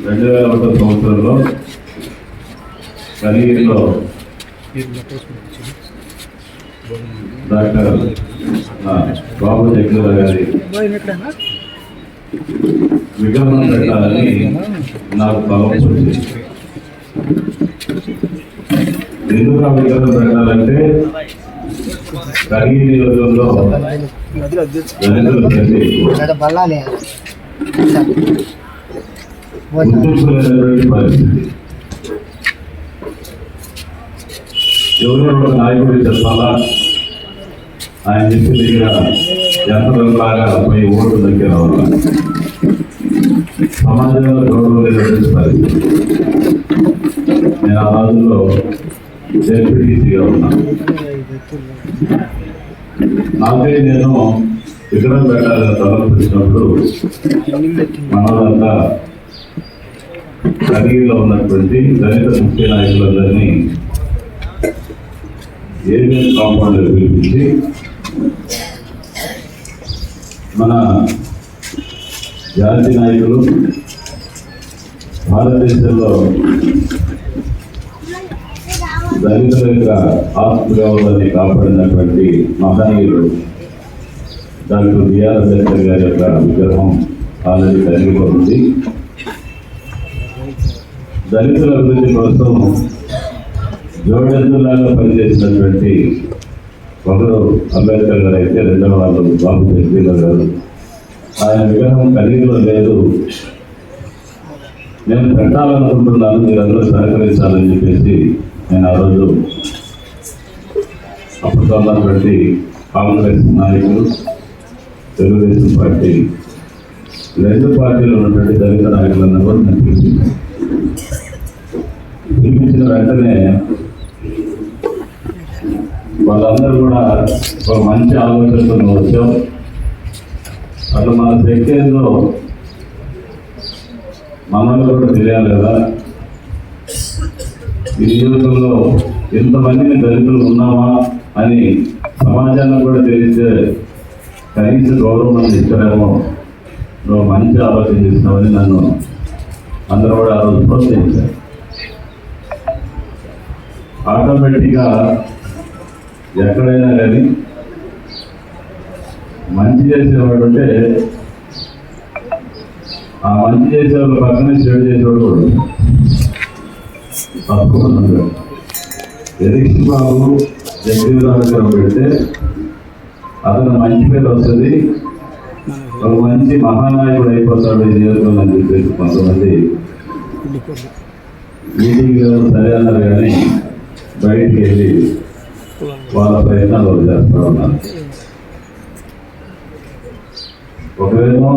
2001 సంవత్సరంలో కలిగిరిలో డాక్టర్ బాబు జగ్గుల గారి విగ్రహం పెట్టాలని నాకు తలపొచ్చింది. ఎందుకు ఆ విగ్రహం పెట్టాలంటే కలిగిరి రోజుల్లో దళితులు గుర్తింపులేనటువంటి పరిస్థితి. ఎవరో ఒక నాయకుడు చెప్పాలా, ఆయన చెప్పి దగ్గర యంత్రంలాగా పోయి ఓటు దగ్గర రావాలి. సమాజంలో గౌరవం లేనటువంటి పరిస్థితి. నేను ఆ రోజుల్లో జెడ్పీటీసీగా ఉన్నాను. నాకే నేను విగ్రహం పెట్టాలని తలపించినప్పుడు మనదంతా కలిగిరిలో ఉన్నటువంటి దళిత ముఖ్య నాయకులందరినీ ఏరియల్ కాంపౌండ్లో పిలిపించి మన జాతి నాయకులు భారతదేశంలో దళితుల యొక్క ఆస్తి గౌరవాన్ని కాపాడినటువంటి మహనీయులు డాక్టర్ బిఆర్ అంబేద్కర్ గారి యొక్క విగ్రహం ఆల్రెడీ కలిగిలో ఉంది. దళితుల అభివృద్ధి కోసం జోడెందులాగా పనిచేసినటువంటి ఒకరు అంబేద్కర్ గారు అయితే, రెండవ వాళ్ళు బాబు జగ్గుల గారు. ఆయన విగ్రహం కలిగిలో లేదు, నేను పెట్టాలనుకుంటున్నాను, మీరందరూ సహకరించాలని చెప్పేసి నేను ఆ రోజు అప్పుడు ఉన్నటువంటి కాంగ్రెస్ నాయకులు, తెలుగుదేశం పార్టీ, రెండు పార్టీలు ఉన్నటువంటి దళిత నాయకులను కూడా నేను పిలిపించిన వెంటనే వాళ్ళందరూ కూడా ఒక మంచి ఆలోచనతో వచ్చాం. అట్లా మన శక్తి ఏందో మనలో కూడా తెలియాలి కదా. ఈ నియోజకంలో ఎంతమందిని దళితులు ఉన్నామా అని సమాజానికి కూడా తెలిస్తే కనీస గౌరవం అని ఇస్తారేమో. నువ్వు మంచి ఆలోచన చేసినావని నన్ను అందరూ కూడా ఆ రోజు ప్రోత్సహించారు. ఆటోమేటిక్గా ఎక్కడైనా కానీ మంచి చేసేవాడు ఉంటే ఆ మంచి చేసేవాళ్ళు పక్కనే చెడు చేసేవాడు కూడా తప్పకుండా. ఎరిక్షన్ బాబు జగ్గుల పెడితే అతను మంచి పేరు వస్తుంది, ఒక మంచి మహానాయకుడు అయిపోతాడు ఈ నియోజకవర్గం అని చెప్పేసి కొంతమంది మీటింగ్ సరే అన్నారు, కానీ బయటికి వెళ్ళి వాళ్ళ ప్రయత్నాలు చేస్తూ ఉన్నారు. ఒకవేమో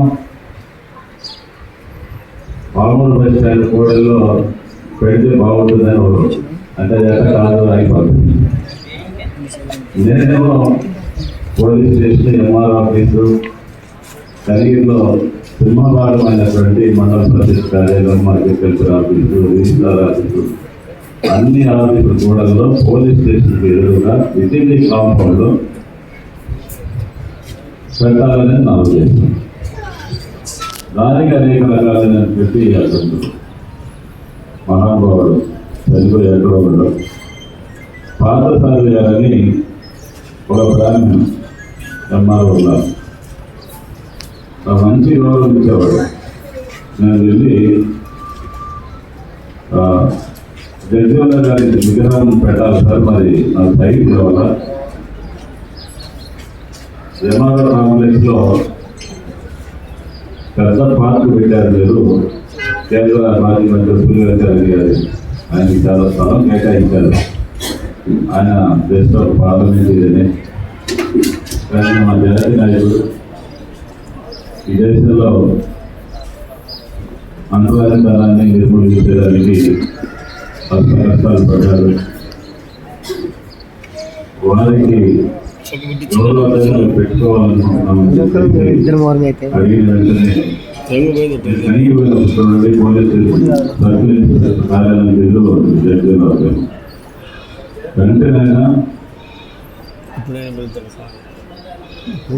మామూలు బస్ స్టాండ్ కూడల్లో పెడితే బాగుంటుందని ఒకరు అంటే ఎక్కడ కాదు అయిపోతుంది. నేనేమో పోలీస్ స్టేషన్, ఎంఆర్ ఆఫీసు, కలిగిరిలో సింహభాగమైనటువంటి మండల పరిషత్ కార్యాలయం, అగ్రికల్చర్ ఆఫీసు, రిజిస్ట్రార్ ఆఫీసు, అన్ని ఆఫీసుల కూడల్లో పోలీస్ స్టేషన్కి ఎదురుగా వితిన్ కాంపౌండ్లో పెట్టాలని నా ఉద్దేశం. దానికి అనేక రకాలైన పెట్టి అసలు మహానుభావుడు చనిపోయి ఎక్కడో ఉండడం పార్థసారథి గారని ఒక బ్రాహ్మణ ఎంఆర్ఓ ఉన్నారు. మంచి గౌరవం ఇచ్చేవాడు. నేను వెళ్ళి జగ్గుల గారి విగ్రహం పెట్టాలి సార్, మరి నాకు సైట్ కావాలా. ఎంఆర్ఓ కాంప్లెక్స్లో పెద్ద పార్క్ పెట్టారు మీరు, కేంద్ర మాజీ మంత్రి సూర్యచారి గారు ఆయనకి చాలా స్థలం కేటాయించారు. ఆయన దేశ పార్లమెంట్ ఇదేనే, కానీ మా జాతి నాయకుడు ఈ దేశంలో అంతరానితనాన్ని నిర్మూలించడానికి కష్టాలు పడ్డారు. వారికి గౌరవాలను పెట్టుకోవాలనుకుంటున్నాము. అడిగిన వెంటనే పోలీసు కార్యాలయం జడ్జిలో వెంటనే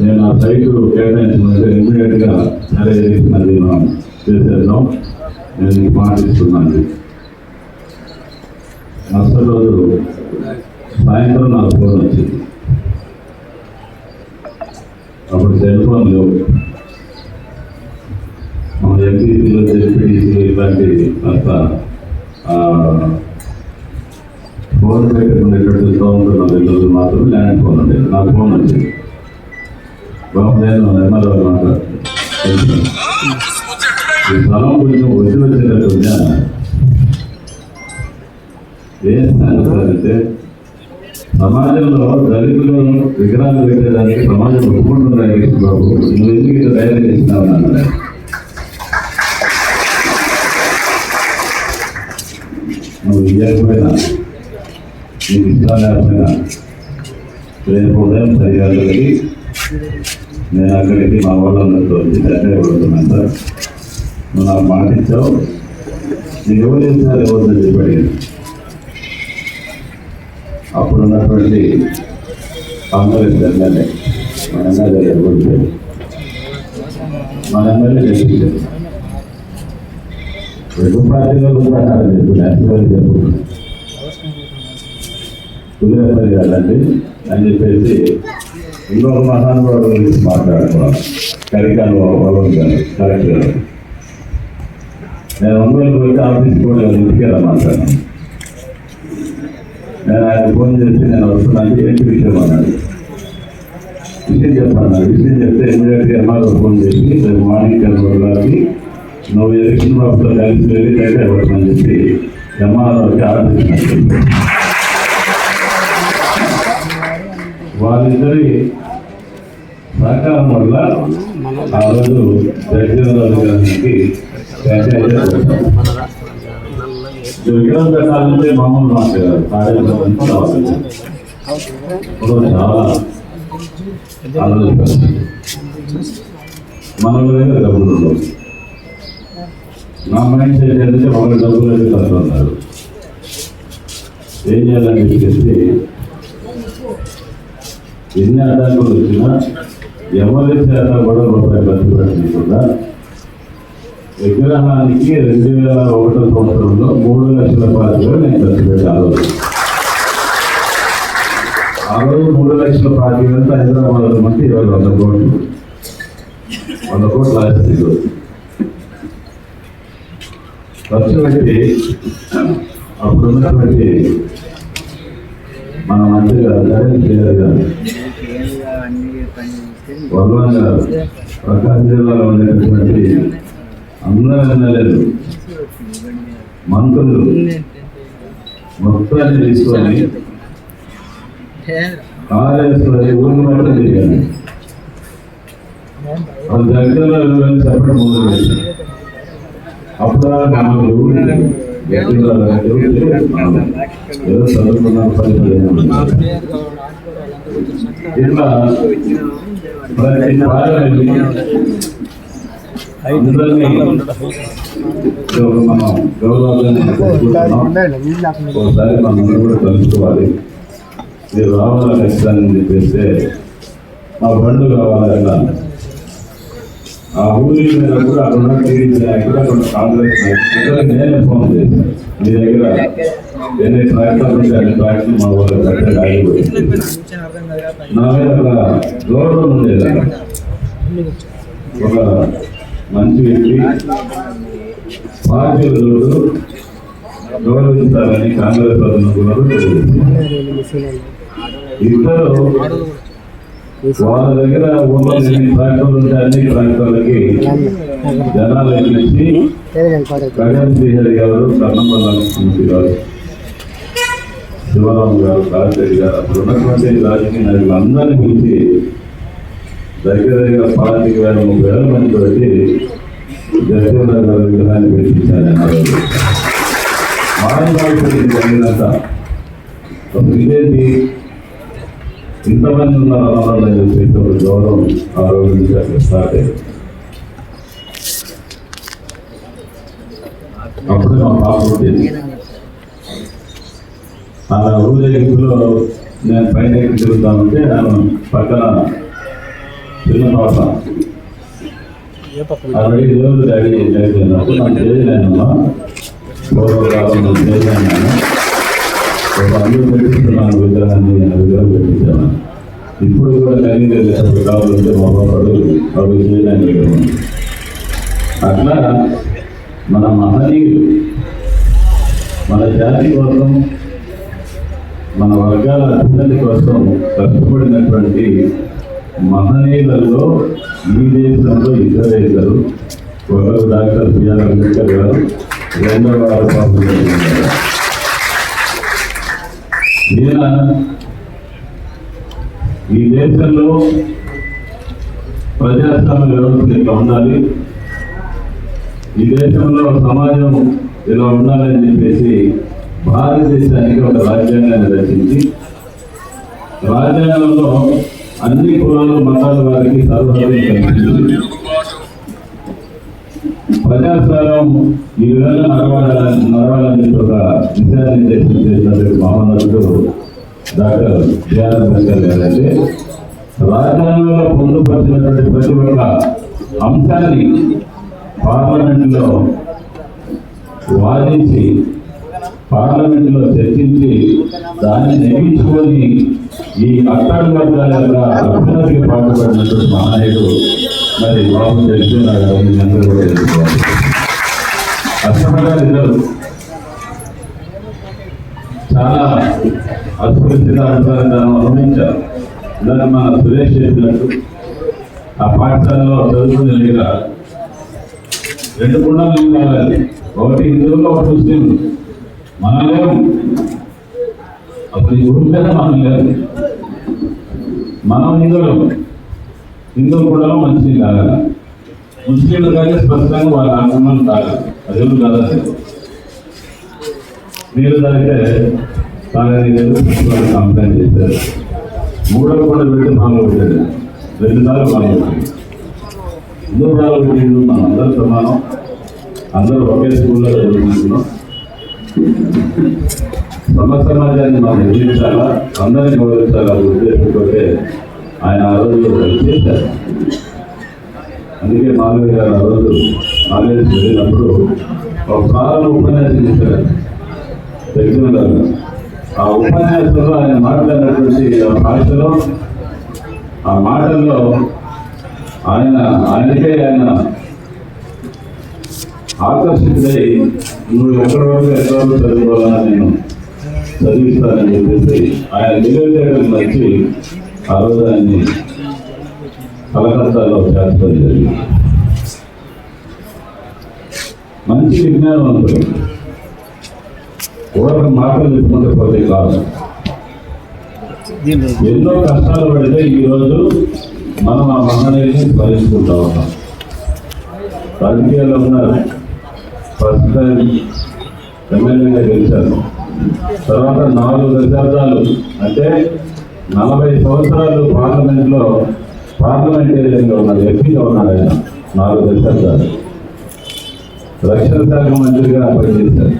నేను ఆ సైటు కేటాయించినట్టు ఇమ్మీడియట్గా సరే అది మనం చేసేద్దాం, నేను మీకు మాటిస్తున్నాను. మరుసటి రోజు సాయంత్రం నాకు ఫోన్ వచ్చింది. అప్పుడు సెల్ ఫోన్ లేవు. మన ఎంపీసీలో జెడ్పీటీసీలో ఇలాంటి అంత ఫోన్ పెట్టుకునేటట్టు సౌండ్ ఇళ్ళు మాత్రం ల్యాండ్ ఫోన్ ఉండేది. నాకు ఫోన్ వచ్చింది. బాబు నేను ఎమ్మెల్యే మాట్లాడుతున్నాను, ఈ స్థలం కొంచెం వచ్చేటట్టుందా ఏం అంటే సమాజంలో దళితులు విగ్రహాలు పెట్టేదానికి సమాజం ఒప్పుకుంటున్నాయి. బాబు నువ్వు ఎందుకు ఇట్లా తయారు చేస్తున్నావు అన్నాడు. నువ్వు ఇవ్వకపోయినా నీకు ఇష్టం లేకపోయినా రేపు ఉదయం సరిగాకి నేను అక్కడికి మా వాళ్ళందరితో వచ్చి చర్చ పడుతున్నాను. సార్ నువ్వు నాకు మాట ఇచ్చావు, నీకు ఎవరు చేసినారు ఎవరిని చెప్పాడు. అప్పుడున్నటువంటి కాంగ్రెస్ ఎమ్మెల్యే మన ఎమ్మెల్యే ఎవరు మన ఎమ్మెల్యే చేపించారు. రెండు పార్టీలో ఉంటారని చెప్పి నేషనల్ చెప్పుకుంటున్నాను కుదిరేపల్లి కాదండి అని చెప్పేసి ఇంకొక మహానుభావుడు గురించి మాట్లాడుకోవాలి. కరికాలు వరం గారు కలెక్టర్ గారు. నేను ఒంగోలు పోతే ఆఫీస్కి కూడా ఇంటికి మాట్లాడాను. నేను ఆయన ఫోన్ చేసి నేను వస్తున్నాను ఏంటి విషయం అన్నాడు. విషయం చెప్పన్నాడు. విషయం చెప్తే ఇమీడియట్గా ఎంఆర్ఓ ఫోన్ చేసి రేపు మార్నింగ్ 10 గంటలకి నువ్వు ఎలక్షన్ బాబుతో కలిసి వెళ్ళి డేటా ఇవ్వటమని చెప్పి ఎంఆర్ఓకి ఆర్డర్ ఇచ్చినట్టు. వాళ్ళిద్దరి సహకారం వల్ల ఆ రోజు జగన్మోహన్ గారికి విగ్రహం పెట్టాలంటే మామూలు మాట కాదు. చాలా ఆలోచిస్తారు. మనలో డబ్బులు ఉండవు. నా మైండ్ సెట్ ఏంటంటే ఒకరి డబ్బులు అయితే కలుగుతున్నారు. ఏం చేయాలని చెప్పేసి ఎన్ని అడ్డంకులు వచ్చినా ఎవరి చేత కూడా రూపాయలు ఖర్చు పెట్టకుండా విగ్రహానికి 2001 సంవత్సరంలో 3 లక్షల రూపాయలు నేను ఖర్చు పెట్టాను. ఆ రోజు 3 లక్షల రూపాయలు హైదరాబాద్ మంది ఈరోజు 100 కోట్లు 100 కోట్లు ఆస్తి ఖర్చు పెట్టి అప్పుడున్నటువంటి మన మంత్రి గారు వర్మ గారు ప్రకాశం జిల్లాలో ఉండేటటువంటి అందరూ ఎమ్మెల్యేలు మంత్రులు మొత్తాన్ని తీసుకొని కాళేశ్వరి ఊరిని బట్టి తిరిగాను. వాళ్ళు దగ్గరలో ఎవరైనా చెప్పడం మొదలు పెట్టారు. అప్పుడు ఏదో చదువుకున్నారు 10 ఇట్లా ప్రతి పార్లమెంట్ అందరినీ మనం గౌరవాన్ని ఒకసారి మనం కూడా కలుసుకోవాలి. మీరు రావాలా ఖచ్చితంగా చెప్పేస్తే మా బండ్లు కావాలన్నా ఆ ఊరి మీద కూడా అక్కడ టీడీపీ నాయకులు అక్కడ కాంగ్రెస్ నాయకులు నేనే ఫోన్ చేశాను. మీ దగ్గర ఎన్ని ట్రాక్టర్లు ఉంటే అన్ని ట్రాక్టర్లు మా ఊళ్ళో కట్టెలు ఆగిపోయింది. నా మీద ఒక గౌరవం ఉండేది. ఒక మంచి వ్యక్తి పార్టీలు గౌరవించాలని కాంగ్రెస్ ఇద్దరు వాళ్ళ దగ్గర ట్రాక్టర్లు ఉంటే అన్ని ట్రాక్టర్లకి జనాలు ఎక్కించి కళ్యాణ్ శ్రీహరి గారు, కన్నమ్మ లక్ష్మీ గారు, శివరాము గారు, కాశీ గారు అప్పుడు ఉన్నటువంటి రాజకీయ నాయకులు అందరినీ పిలిచి దగ్గర 25,000-30,000 మంది పెట్టి జగన్మోహన్ గారి విగ్రహాన్ని పెట్టించాను. మానవాళి జరిగినంత ఇదేంటి ఇంతమంది ఉన్నారని చెప్పేసి ఒక గౌరవం ఆ రోజు నుంచి స్టార్ట్ అయ్యింది. అప్పుడే మా పాప ఉండేది. ఆ ఊరేగింపులో నేను పైన తిరుగుతా ఉంటే పక్కన చిన్న పాప 60 రోజులు డాడీ జరిగినప్పుడు మనం చేయలేనమ్మా పూర్వకాలంలో చేయలేను ఒక అందరూ పెట్టిస్తున్నాను విగ్రహాన్ని విగ్రహం పెట్టించాను. ఇప్పుడు కూడా కలిగి వెళ్ళేటప్పుడు కావాలంటే మా పాపడు అవి చేయడానికి అట్లా మన మహనీయులు మన జాతి కోసం మన వర్గాల అభివృద్ధి కోసం కష్టపడినటువంటి మహనీయులలో ఈ దేశంలో ఇద్దరు ఒకరు డాక్టర్ బిఆర్ అంబేద్కర్ గారు, రెండవ వారు బాబు గారు. ఈయన ఈ దేశంలో ప్రజాస్వామ్య వ్యవస్థ ఇట్లా ఉండాలి, ఈ దేశంలో సమాజం ఇలా ఉండాలని చెప్పేసి భారతదేశానికి ఒక రాజ్యాంగాన్ని రచించి రాజ్యాంగంలో అన్ని కులాలు మతాల వారికి సర్వోదయం కల్పించింది. ప్రజాస్వామ్యం ఈ విధంగా నడవాలని ఒక దిశానిర్దేశం చేసినటువంటి మహోన్నతుడు డాక్టర్ బిఆర్ అంబేద్కర్ గారంటే రాజ్యాంగంలో పొందుపరిచినటువంటి ప్రతి ఒక్క అంశాన్ని పార్లమెంట్లో వాదించి పార్లమెంట్లో చర్చించి దాన్ని నెగ్గించుకొని ఈ అట్టడి వర్గాల యొక్క అభ్యున్నతికి పాటుపడినటువంటి మహానాయుడు మరి బాబు జగజీవన్ గారు మీ అందరూ కూడా తెలుసుకోవాలి. కష్టపడ్డారు ఇద్దరు, చాలా అస్పృశ్యత అనుసారంగా అనుభవించారు. దాన్ని మన సురేష్ చెప్పినట్టు ఆ పాఠశాలలో చదువుకునే లేదా 2 కుండలు నీళ్ళు కావాలి, ఒకటి హిందువులు ఒకటి ముస్లింలు. మనం లేవు, అప్పుడు ఈ గురువుగా మనం లేదు. మనం హిందువులు కూడా మంచి తాగాలి, ముస్లింలు కానీ స్పష్టంగా వాళ్ళ ఆక్రమణ తాగాలి. అదేమి కదా నీళ్ళు తాగితే తాగని కంప్లైంట్ చేశారు. 3వ కూడా పెట్టి పాల్గొట్టాడు, 2 సార్లు పాల్గొట్టాడు. ఎందుకు పాల్గొట్టిండు? మనం అందరూ సమానం, అందరూ ఒకే స్కూల్లో చదువుకుంటున్నాం. సమాజాన్ని మనం ఎదిరించాలా, అందరినీ గౌరవించాలా ఉద్దేశంతో ఆయన ఆ రోజుల్లో చేశారు. అందుకే మాధవి గారు ఆ రోజు కాలేజీకి వెళ్ళినప్పుడు ఒక ప్రారంభ ఉపన్యాసం చేశారు జగజీవన్ గారు. ఆ ఉపన్యాసంలో ఆయన మాట్లాడినటువంటి ఆ భాషలో, ఆ మాటల్లో ఆయనకే ఆయన ఆకర్షితుడై నువ్వు ఎక్కడి వరకు ఎంతవరకు చదువుకోవాలని నేను చదివిస్తానని చెప్పేసి ఆయన తెలివితేటలు నచ్చి ఆ రోజు ఆయన్ని కలకత్తాలో చేర్చడం జరిగింది. మంచి విజ్ఞానవంతుడు, ఓరక మాటలు చెప్పుకుంటే పోతే కాదు. ఎన్నో కష్టాలు పడితే ఈరోజు మనం ఆ మహనీయుని స్మరించుకుంటా ఉన్నాం. రాజకీయాల్లో ఉన్నారు, ఫస్ట్ టైం ఎమ్మెల్యేగా గెలిచారు. తర్వాత 4 దశాబ్దాలు అంటే 40 సంవత్సరాలు పార్లమెంటేరియన్గా ఉన్నారు, ఎంపీగా ఉన్నారు. ఆయన 4 దశాబ్దాలు రక్షణ శాఖ మంత్రిగా పనిచేశారు.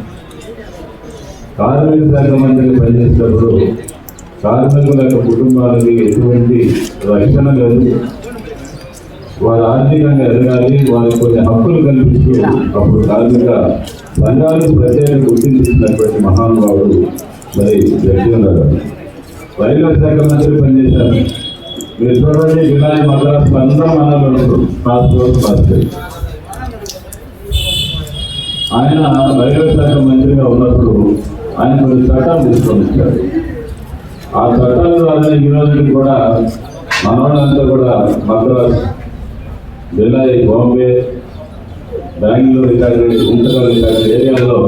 కార్మిక శాఖ మంత్రిగా పనిచేసినప్పుడు కార్మికుల యొక్క కుటుంబాలకి ఎటువంటి రక్షణ లేదు, వారు ఆర్థికంగా ఎదగాలి, వారికి కొన్ని హక్కులు కల్పిస్తూ అప్పుడు కార్మిక సంఘాలు ప్రత్యేక గుర్తించినటువంటి మహానుభావుడు మరి జగజీవన్ గారు. రైల్వే శాఖ మంత్రి పనిచేశారు. మీరు చూడండి, వినాయక మద్రాసు 15 మనలు పాస్పోర్ట్ పాస్. ఆయన రైల్వే శాఖ మంత్రిగా ఉన్నప్పుడు ఆయన కొన్ని చట్టాలు తీసుకొని వచ్చాడు. ఆ చట్టాల ద్వారా ఈ రోజుకి కూడా మనవాళ్ళంతా కూడా మద్రాసు, ఢిల్లీ, బాంబే, బెంగళూరు ఇలాంటి గుంటకల్ ఇలాంటి ఏరియాలో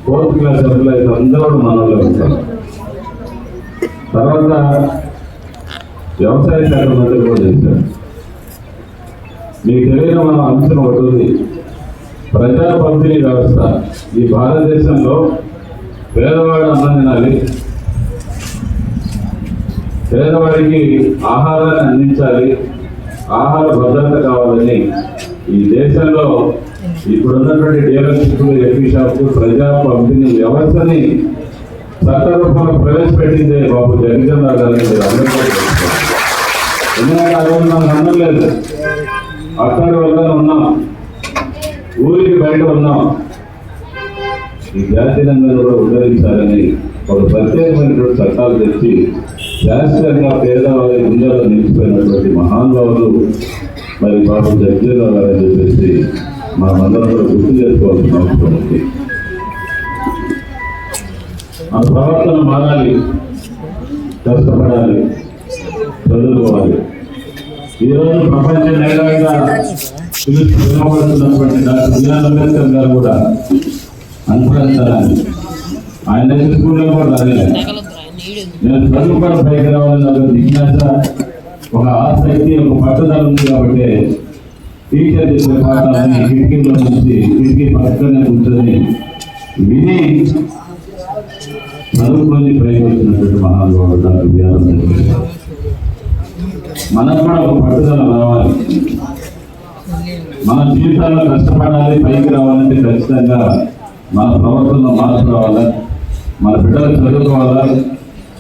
4th క్లాస్ ఎంప్లాయీస్ అందరూ మనలో ఉంటారు. తర్వాత వ్యవసాయ శాఖ మంత్రి కూడా చేశారు. మీకు తెలియని మన అంశం ఒకటి ఉంది, ప్రజా పంపిణీ వ్యవస్థ. ఈ భారతదేశంలో పేదవాడు అన్నం తినాలి, పేదవాడికి ఆహారాన్ని అందించాలి, ఆహార భద్రత కావాలని ఈ దేశంలో ఇప్పుడున్నటువంటి డీలర్షిప్లు, ఎంపీ షాపులు, ప్రజా పంపిణీ వ్యవస్థని చట్ట రూపంలో ప్రవేశపెట్టిందే బాబు జగజీవన్ గారు. ఎందుకంటే ఆ రోజు మనకు అందం లేదు, అక్కడి వల్ల ఉన్నాం, ఊరికి బయట ఉన్నాం. ఈ జాతీయంగా కూడా ఉద్ధరించాలని ఒక ప్రత్యేకమైనటువంటి చట్టాలు తెచ్చి శాస్త్రీయంగా పేదవారి గుండెల్లో నిలిచిపోయినటువంటి మహానుభావులు మరి బాబు జగజీవన్ గారు అని చెప్పేసి మనమందరం కూడా గుర్తు చేసుకోవాల్సిన అవసరం ఉంది. మన ప్రవర్తన మారాలి, కష్టపడాలి, చదువుకోవాలి. ఈరోజు ప్రపంచ మేధావిగా పిలువబడుతున్నటువంటి డాక్టర్ బిఆర్ అంబేద్కర్ గారు కూడా అనుసరించాలని ఆయన దగ్గర స్కూల్లో కూడా రాలేదు. నేను చదువుకోవడం పైకి రావాలని నాకు జిజ్ఞాస, ఒక ఆసక్తి, ఒక పట్టుదల ఉంది కాబట్టి టీచర్ చేసే పాఠాలని కిటికీలో నుంచి కిటికీ పక్కనే కూర్చొని విని చదువుకొని పైకి వచ్చినటువంటి మహానుభావుడు డాక్టర్ బిఆర్ అంబేద్కర్ గారు. మనకు కూడా ఒక పట్టుదల రావాలి, మన జీవితాల్లో కష్టపడాలి, పైకి రావాలంటే ఖచ్చితంగా మన ప్రవర్తనలో మార్పు రావాలా, మన బిడ్డలు చదువుకోవాలా,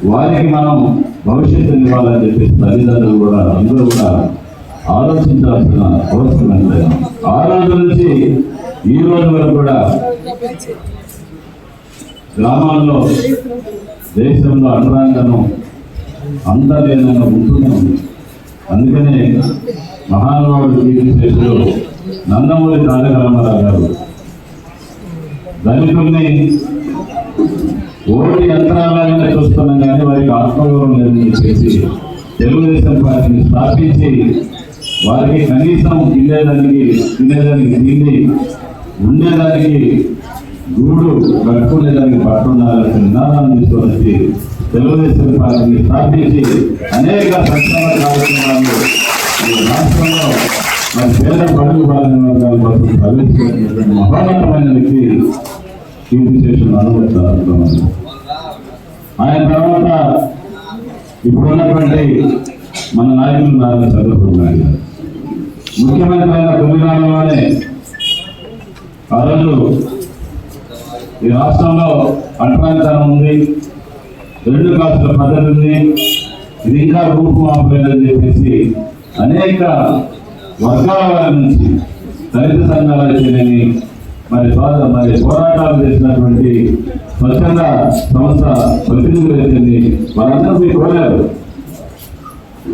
వారికి మనం భవిష్యత్తుని ఇవ్వాలని చెప్పేసి తల్లిదండ్రులు కూడా అందరూ కూడా ఆలోచించాల్సిన అవసరం ఎంతైనా. ఆ రోజు నుంచి ఈ రోజు వరకు కూడా గ్రామాల్లో దేశంలో అంతరాంగను అంతర్లీనంగా ఉంటూనే ఉంది. అందుకనే మహానుభావుడు కీర్తిశేషులు నందమూరి తారక రామారావు గారు దళితుల్ని ఓటి యంత్రాలనే చూస్తున్నాం కానీ వారికి ఆత్మగౌరవం లేదని చెప్పేసి తెలుగుదేశం పార్టీని స్థాపించి వారికి కనీసం తినేదానికి తిండి, ఉండేదానికి గూడు, కట్టుకునేదానికి పట్టున్నారని నినాదాన్ని తీసుకొచ్చి తెలుగుదేశం పార్టీని స్థాపించి అనేక సంక్షేమ కార్యక్రమాలు ఈ రాష్ట్రంలో మరి పేద పడుగు బాధిన వర్గాల కోసం ప్రవేశపెట్టినటువంటి మహోన్నతమైన వ్యక్తి కీర్తిశేషులు అనుభవిస్తారు. ఆయన తర్వాత ఇప్పుడున్నటువంటి మన నాయకులు నారాయణ చంద్రబాబు నాయుడు గారు ముఖ్యమంత్రి అయిన తొలినాడులోనే ఆ రోజు ఈ రాష్ట్రంలో అంటరానితనం ఉంది, 2 క్లాసుల పద్ధతి ఉంది, ఇది ఇంకా రూపుమాపలేదని చెప్పేసి అనేక వర్గాల వారి నుంచి దళిత సంఘాలు అయితేనేమి మరి పోరాటాలు చేసినటువంటి స్వచ్ఛంద సంస్థ ప్రతినిధులు అయితేంది వారందరూ మీరు కోరారు.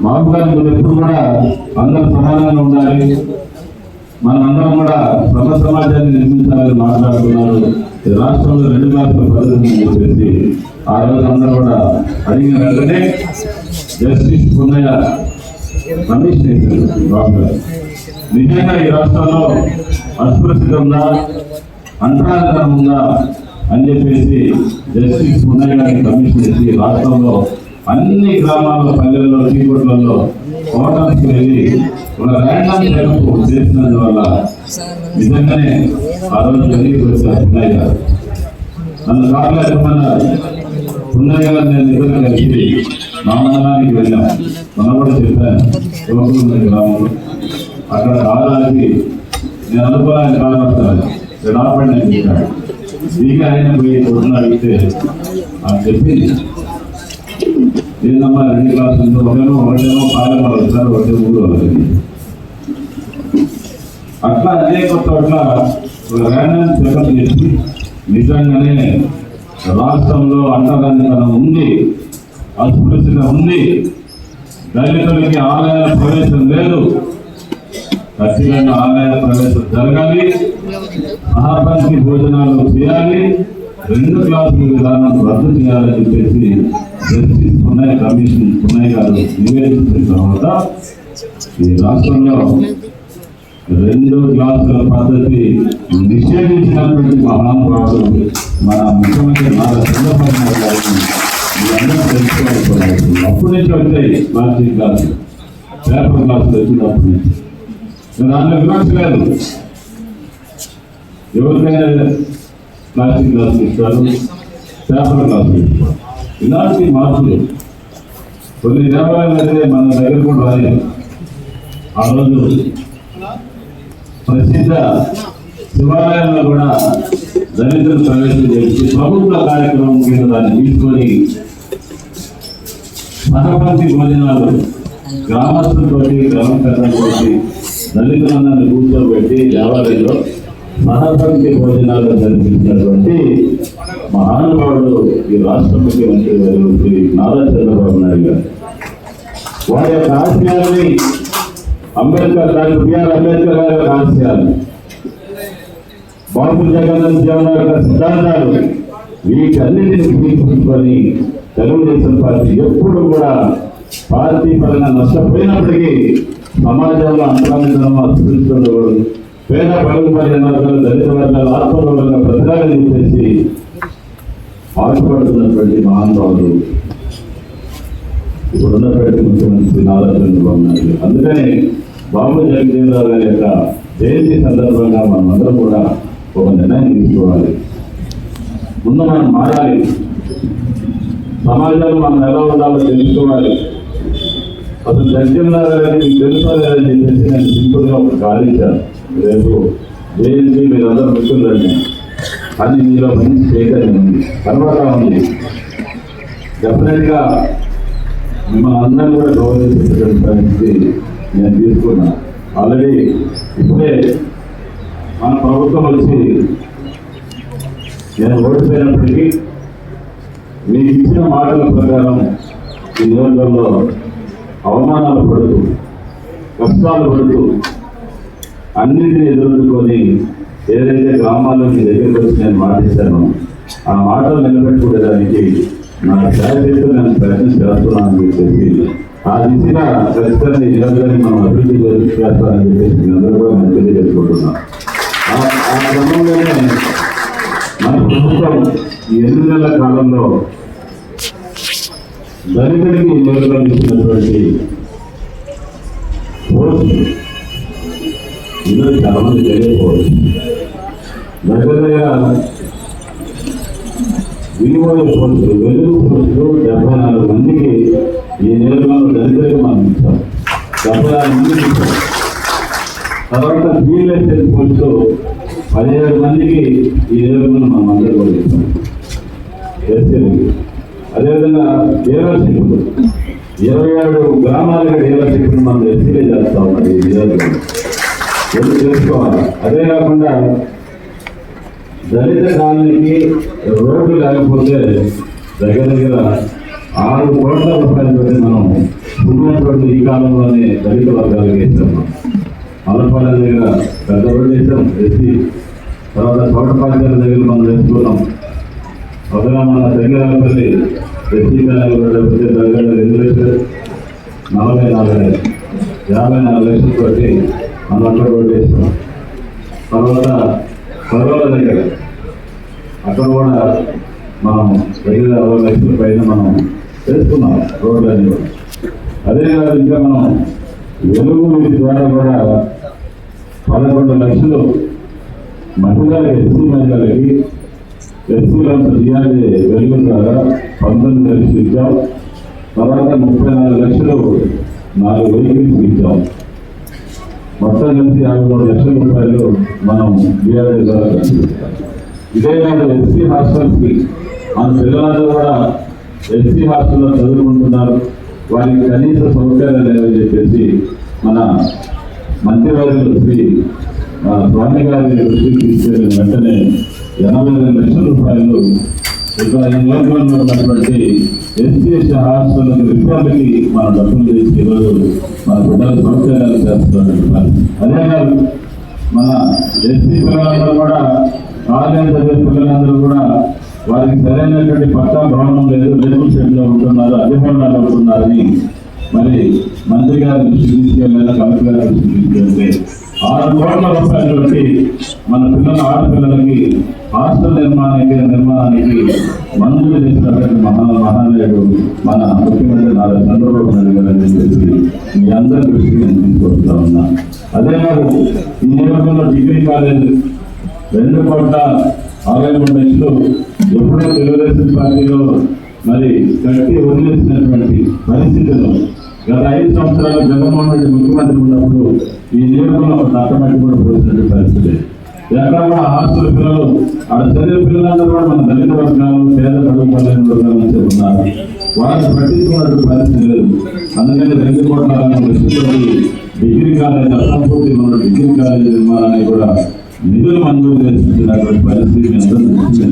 బాబు గారు ఎప్పుడు కూడా అందరూ సమానంగా ఉండాలి, మనమందరం కూడా సమ సమాజాన్ని నిర్మించాలని మాట్లాడుతున్నారు. రాష్ట్రంలో 2 క్లాసుల పద్ధతిని చెప్పేసి ఆ రోజు అందరూ కూడా అడిగిన వెంటనే జస్టిస్ పున్నయ్య కమిషన్ వేశారు బాబు గారు. నిజంగా ఈ రాష్ట్రంలో అస్పృశ్యత ఉందా, అంటరానితనం ఉందా అని చెప్పేసి జస్టిస్ పున్నయ్య గారికి కమిషన్ వేసి రాష్ట్రంలో అన్ని గ్రామాల్లో, పల్లెల్లో, టీకోట్లలో హోటల్స్కి వెళ్ళి ఒక ర్యాండమ్ చెకప్ చేసినందువల్ల నిజంగానే ఆ రోజు జరిగి వచ్చారు పున్నయ్య గారు. నన్ను కారులో ఎక్కమన్నారు. పున్నయ్య గారు నేను ఇద్దరు కలిసి మా మండలానికి వెళ్ళాం. మనం కూడా చెప్పాను యువకులు గ్రామంలో అక్కడ కాలానికి నేను అనుకోవాలని కాలం వస్తాను రాపడి నేను చెప్పాను. దిగి ఆయన పోయి పొద్దున అడిగితే అని చెప్పి ఏందమ్మా 2 క్లాసులు ఒకటేమో పాలెంలో వచ్చారు, ఒకటే 3 వాళ్ళకి. అట్లా అనేక చోట్ల ర్యాండమ్ చెకప్ చేసి నిజంగానే రాష్ట్రంలో అంటరానితనం ఉంది, అస్పృశ్యత ఉంది, దళితులకి ఆలయాల ప్రవేశం లేదు, ఖచ్చితంగా ఆలయాల ప్రవేశం జరగాలి, మహాపంక్తి భోజనాలు చేయాలి, 2 క్లాసుల విధానం రద్దు చేయాలని చెప్పేసి జస్టిస్ పున్నయ్య కమిషన్ పున్నయ్య గారు నివేదించిన తర్వాత ఈ రాష్ట్రంలో 2 క్లాసుల పద్ధతి నిషేధించినటువంటి మహానుభావుడు మన ముఖ్యమంత్రి నారా చంద్రబాబు నాయుడు గారిని మీరందరూ తెలుసుకోవాలి. అప్పటి నుంచి వచ్చాయి ప్లాస్టిక్ క్లాసులు, పేపర్ క్లాసులు వచ్చినప్పటి నుంచి. దాంట్లో విమర్శ లేదు, ఎవరికైనా ప్లాస్టిక్ క్లాసులు ఇస్తారు, పేపర్ క్లాసులు ఇస్తారు. ఇలాంటి మార్పులు కొన్ని దేవాలయాలు అయితే మన దగ్గర కూడా రాలేదు. ఆ రోజు ప్రసిద్ధ శివాలయంలో కూడా దళితులు ప్రవేశం చేసి ప్రభుత్వ కార్యక్రమం కింద దాన్ని తీసుకొని మహాపంక్తి భోజనాలు గ్రామస్తులతోటి గ్రామ పెద్దలతోటి దళితులందరినీ కూర్చోబెట్టి దేవాలయంలో సహపంక్తి భోజనాలు జరిపించినటువంటి మహానుభావుడు ఈ రాష్ట్ర ముఖ్యమంత్రి గారు శ్రీ నారా చంద్రబాబు నాయుడు గారు. వారి యొక్క ఆశయాలని డాక్టర్ బిఆర్ అంబేద్కర్ గారి యొక్క ఆశయాలు, బాబు జగన్ జీవన యొక్క సిద్ధాంతాలు, వీటన్నిటిని తీసుకొని తెలుగుదేశం పార్టీ ఎప్పుడు కూడా పార్టీ పరంగా నష్టపోయినప్పటికీ సమాజంలో అంతరాంతరం అస్పృశ్యులు, పేద పలుకు పడిన వర్గాలు, దళిత వర్గాలు ఆత్మగౌరవంగా ప్రతిరాగం చేసి ఆశపడుతున్నటువంటి మహానుభావులు ఇప్పుడు ఉన్నటువంటి ముఖ్యమంత్రి నారా చంద్రబాబు నాయుడు. అందుకని బాబు జగజ్జీవనరావు గారి యొక్క జయంతి సందర్భంగా మనమందరం కూడా ఒక నిర్ణయం తీసుకోవాలి. ముందు మనం మారాలి, సమాజంలో మనం ఎలా ఉండాలో తెలుసుకోవాలి. అసలు జగజ్జీవనరావు గారికి తెలుసుకోలేదని చెప్పేసి నేను సింపుల్గా ఒక కాలించాను. రేపు జయంతి మీరందరూ మిత్రులండి, అది మీలో మంచి చైతన్యం ఉంది, తర్వాత ఉంది. డెఫినెట్గా మిమ్మల్ని అందరినీ కూడా గౌరవించేటువంటి నేను తీసుకున్నా. ఆల్రెడీ ఇప్పుడే మన ప్రభుత్వం వచ్చి నేను ఓడిపోయినప్పటికీ మీకు ఇచ్చిన మాటల ప్రకారం ఈ నియోజకవర్గంలో అవమానాలు పడుతూ కష్టాలు పడుతూ అన్నింటినీ ఎదుర్కొని ఏదైతే గ్రామాల్లో మీ దగ్గరికి వచ్చి నేను మాటిస్తానో ఆ మాటలు నిలబెట్టుకునేదానికి నా శారీరక నేను ప్రయత్నం చేస్తున్నానని చెప్పేసి ఆ దిశగా ఖచ్చితంగా ఈ నియోజకవర్గాన్ని మనం అభివృద్ధి చేస్తానని చెప్పేసి అందరూ కూడా నేను తెలియజేసుకుంటున్నాం. ఆ క్రమంలోనే మన ప్రభుత్వం ఈ 8 నెలల కాలంలో దళితుడికి ఈ నియోజకవర్గం ఇచ్చినటువంటి పోస్ట్ ఇందులో చాలా మంది తెలియకపోవచ్చు. దగ్గరగా విలువైన పోస్టులు, వెలుగు పోస్టులు 74 మందికి ఈ నియోజకవర్గంలో దళితులకు మనం ఇచ్చాం. 74 మందికి ఇచ్చాం. తర్వాత ఫీల్డ్ అసిస్టెంట్ పోస్టులు 17 మందికి ఈ నియోజకవర్గంలో మనం అందరూ కూడా ఇచ్చాం. ఎస్సీలకి అదేవిధంగా డీలర్షిప్లు 27 గ్రామాలుగా డీలర్షిప్లు మనం ఎస్సీలే చేస్తా ఉన్నది ఈ నియోజకవర్గం తెలుసుకోవాలి. అదే కాకుండా దళిత కాలనీకి రోడ్డు లేకపోతే దగ్గర 6 కోట్ల రూపాయలు పెట్టి మనం ఉన్నటువంటి ఈ కాలంలోనే దళిత వర్గాలకు వేసాము. మలపాలెం దగ్గర పెద్ద రోడ్డు వేసాం ఎస్సీ. తర్వాత తోటపాల్యాల దగ్గర మనం వేసుకున్నాం. ఒకలా మన దగ్గరపల్లి ఎస్సీ కాలేజీ దగ్గర 2 లక్షలు 54 లక్షలు పెట్టి మనం అక్కడ రోడ్డు వేస్తాం. తర్వాత పర్వాల దగ్గర అక్కడ కూడా మనం దగ్గర 60 లక్షల పైన మనం చేసుకున్నాం రోడ్లన్నీ కూడా. అదేవిధంగా ఇంకా మనం వెలుగు వీటి ద్వారా కూడా 11 లక్షలు మహిళలకి, ఎస్సీ మహిళలకి ఎస్సీలో జిఆర్ఏ వెలుగు ద్వారా 19 లక్షలు ఇచ్చాం. తర్వాత 34 లక్షలు 4 వెహికల్స్ ఇచ్చాం. మొత్తం కలిసి 53 లక్షల రూపాయలు మనం జిఆర్ఏ ద్వారా కనిపిస్తాం. ఇదే కాదు ఎస్సీ హాస్టల్స్కి మన పిల్లలందరూ కూడా ఎస్సీ హాస్టల్లో చదువుకుంటున్నారు. వారికి కనీస సౌకర్యాలు లేవని చెప్పేసి మన మంత్రివర్యులు శ్రీ స్వామి గారి దృష్టికి తీసుకెళ్ళిన వెంటనే 82 లక్షల రూపాయలు ఇక్కడ ఈ నియోజకవర్గంలో ఉన్నటువంటి ఎస్సీ హాస్టల్ రిఫార్మ్కి మనం డబ్బులు చేసి ఈరోజు మన బిడ్డలు సౌకర్యాలు చేస్తున్నారు. అదే కాదు మన ఎస్సీ పిల్లలందరూ కూడా, కాలేజ్ చదివే పిల్లలందరూ కూడా వారికి సరైనటువంటి పట్టా భవనం లేదు, లేబుల్ షెడ్లో ఉంటున్నారు, అధికారులు ఉంటున్నారని మరి మంత్రి గారి దృష్టికి తీసుకెళ్ళారు, కలెక్టర్ గారి దృష్టికి తీసుకెళ్తే 6 కోట్ల రూపాయలు పెట్టి మన పిల్లల ఆడపిల్లలకి హాస్టల్ నిర్మాణానికి మంజూరు చేసినటువంటి మహానాయుడు మన ముఖ్యమంత్రి నారా చంద్రబాబు నాయుడు గారు అని చెప్పేసి మీ అందరి దృష్టికి నేను తీసుకొస్తా ఉన్నా. అదే కాదు ఈ నియోజకవర్గంలో డిగ్రీ కాలేజ్ 2,63 లక్షలు ఎప్పుడో తెలుగుదేశం పార్టీలో మరి కట్టి వదిలేసినటువంటి పరిస్థితుల్లో గత 5 సంవత్సరాలు జగన్మోహన్ రెడ్డి ముఖ్యమంత్రి ఉన్నప్పుడు ఈ నియోజకవర్గంలో నట్టమట్టి కూడా పోసినటువంటి పరిస్థితి. ఎక్కడ కూడా హాస్టల్ పిల్లలు ఆడ చదివే పిల్లలందరూ కూడా మన దళిత వర్గాలు పేద పడుగు పల్లెని వర్గాల నుంచి ఉన్నారు. వాళ్ళని పట్టించుకున్నట్టు పరిస్థితి లేదు. అందుకని 2 కోట్ల డిగ్రీ కాలేజ్ అసంపూర్తి ఉన్న డిగ్రీ కాలేజీ నిర్మాణాన్ని కూడా నిధులు మంజూరు చేస్తున్నటువంటి పరిస్థితి అందరూ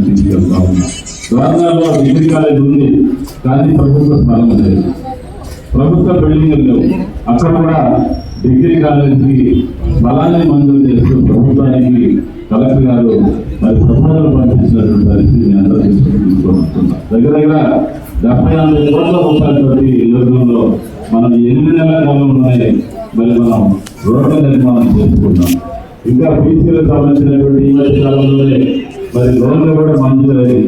తీసుకెళ్తా ఉన్నాం. తెలంగాణలో డిగ్రీ కాలేజ్ ఉంది, కానీ ప్రభుత్వ స్థలం లేదు, ప్రభుత్వ బిల్డింగ్లు లేవు. అక్కడ కూడా డిగ్రీ కాలేజీకి స్థలాన్ని మంజూరు చేస్తూ ప్రభుత్వానికి కలెక్టర్ గారు మరి ప్రపోజల్ పంపించినటువంటి పరిస్థితి అందరూ తీసుకుంటున్నాం. దగ్గర 74 కోట్ల రూపాయలతో ఈ రోజుల్లో మనం 8 నెలల కాలంలోనే మరి మనం రోడ్ల నిర్మాణం చేసుకుంటాం. ఇంకా బీసీలకు సంబంధించినటువంటి ఈ మధ్య కాలంలోనే మరి లోన్లు కూడా మంజూరయ్యి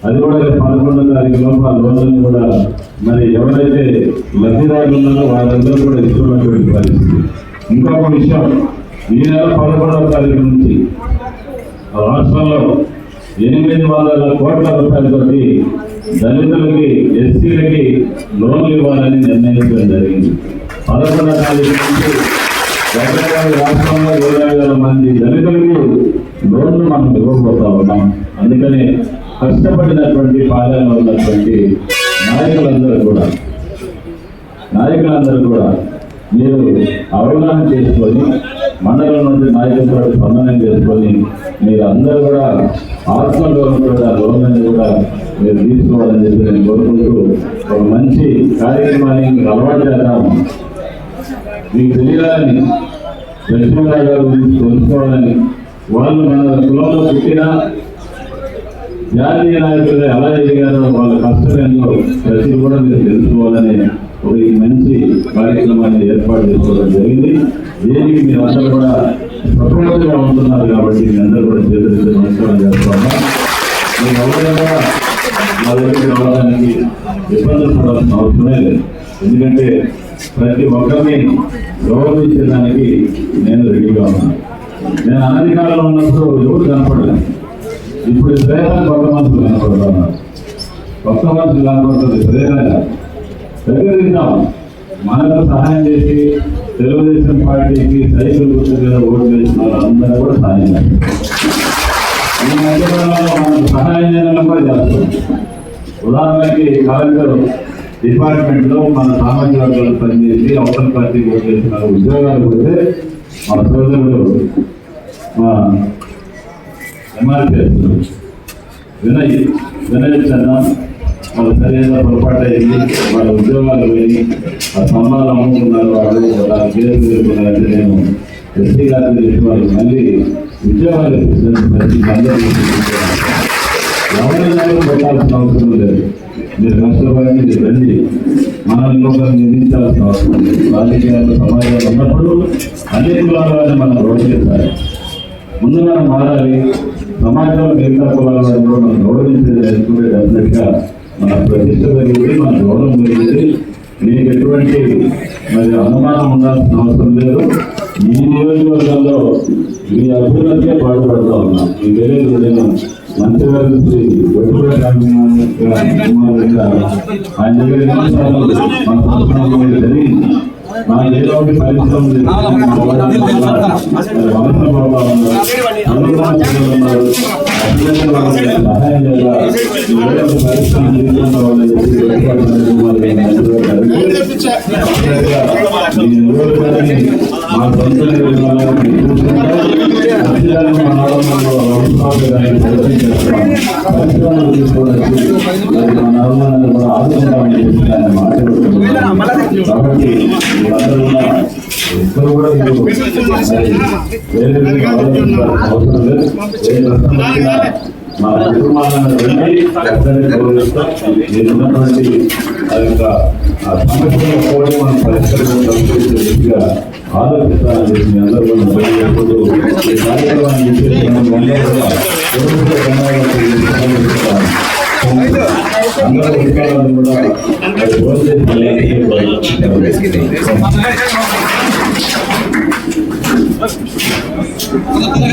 అది కూడా 11వ తారీఖు లోపల లోన్లను కూడా మరి ఎవరైతే లబ్ధిదారులు ఉన్నారో వాళ్ళందరూ కూడా ఇస్తున్నటువంటి పరిస్థితి. ఇంకొక విషయం, ఈ నెల 11వ తారీఖు నుంచి రాష్ట్రంలో 800 కోట్ల రూపాయలతోటి దళితులకి, ఎస్సీలకి లోన్లు ఇవ్వాలని నిర్ణయించడం జరిగింది. 11వ తారీఖు నుంచి రాష్ట్రంలో 20,000 మంది దళితులకి లోన్లు మనం ఇవ్వబోతా ఉన్నాం. అందుకని కష్టపడినటువంటి పాలనలో ఉన్నటువంటి నాయకులందరూ కూడా మీరు అవగాహన చేసుకొని మండలం నుండి నాయకులతో స్పందన చేసుకొని మీరు అందరూ కూడా ఆత్మగౌరవంతో లోన్లని కూడా మీరు తీసుకోవాలని చెప్పి నేను కోరుకుంటూ ఒక మంచి కార్యక్రమాన్ని మీకు అలవాటు చేద్దాం. మీకు తెలియాలని, లక్ష్మీరావు గారు గురించి తెలుసుకోవాలని, వాళ్ళు మన కులంలో పుట్టిన జాతీయ నాయకులు ఎలా ఎదిగారో వాళ్ళ కష్టంలో ప్రతి కూడా మీరు తెలుసుకోవాలని ఒక మంచి కార్యక్రమాన్ని ఏర్పాటు చేసుకోవడం జరిగింది. దీనికి మీరు అందరూ కూడా సపోర్ట్గా ఉంటున్నారు కాబట్టి మీ అందరూ కూడా చేతులు నమస్కారం చేస్తున్నాం. మీరు ఎవరైనా మా దగ్గరికి రావడానికి ఇబ్బందులు పడాల్సిన అవసరమే లేదు. ఎందుకంటే ప్రతి ఒక్కరిని గౌరవించడానికి నేను రెడీగా ఉన్నాను. నేను అనధికారంలో ఉన్నప్పుడు ఎవరు కనపడలేదు. ఇప్పుడు ప్రేరణ కొత్త మనుషులు కనపడుతున్నారు. కొత్త మనుషులు కనపడుతుంది ప్రేరణ దగ్గర తింటాం. మనకు సహాయం చేసి తెలుగుదేశం పార్టీకి సైకిల్ గుర్తు మీద ఓటు వేసిన వాళ్ళందరూ కూడా సహాయం చేస్తారు. ఈ మధ్యకాలంలో మనకు సహాయం చేయడం కూడా చేస్తాం. ఉదాహరణకి కలెక్టర్ డిపార్ట్మెంట్లో మన సామాజిక వర్గాలు పనిచేసి అవతల పార్టీకి ఓటు వేసిన ఉద్యోగాలు పోతే మన సోదరుడు మా ఎంఆర్పీఎస్ వినయ్ చంద్ర వాళ్ళు సరైన పొరపాటు అయింది. వాళ్ళ ఉద్యోగాలు పోయి ఆ స్తంభాలు అమ్ముకున్నారు. వాళ్ళు వాళ్ళ కేసు వేరుకున్నారంటే నేను ఎస్సీ గారిని చేసి వాళ్ళు మళ్ళీ ఉద్యోగాలు ఎవరైనా పెట్టాల్సిన అవసరం లేదు. మీరు కష్టపడి మీరు రండి, మనం ఇంకొకరిని నిర్మించాల్సిన అవసరం లేదు. రాజకీయాల్లో సమాజంలో ఉన్నప్పుడు అన్ని కులాలని మనం గౌరవించాలి. ముందు మనం మారాలి. సమాజంలో మిగతా కులాల వారిని కూడా మనం గౌరవించేది నేర్చుకుంటే డెఫినెట్గా మన ప్రతిష్ట పెరిగింది, మన గౌరవం పెరిగింది. మీకు ఎటువంటి మరి అనుమానం ఉండాల్సిన అవసరం లేదు. ఈ నియోజకవర్గంలో మీ అభ్యున్నతికే పాటుపడుతూ ఉన్నాం. మీకు తెలియదు, నేను మంత్రివర్గ శ్రీ గొప్ప ఆయన దగ్గర మన సంస్థ జరిగింది. నాకు ఏదో ఒకటి పరిశ్రమ సహాయం మా సొంత పరిశ్రమలు తీసుకోవడానికి మన కూడా ఆదుకుంటామని చెప్పి ఆయన మాట్లాడుతున్నారు. కాబట్టి ఎక్కడ కూడా వేరే అవసరం లేదు. మా కుటుంబాలను గౌరవిస్తాం. మీరు ఉన్నటువంటి ఆ యొక్క సమస్యలు కూడా మనం పరిష్కరించగా ఆలోచిస్తానని చెప్పి మీ అందరూ ఈ కార్యక్రమాన్ని అందరూ కూడా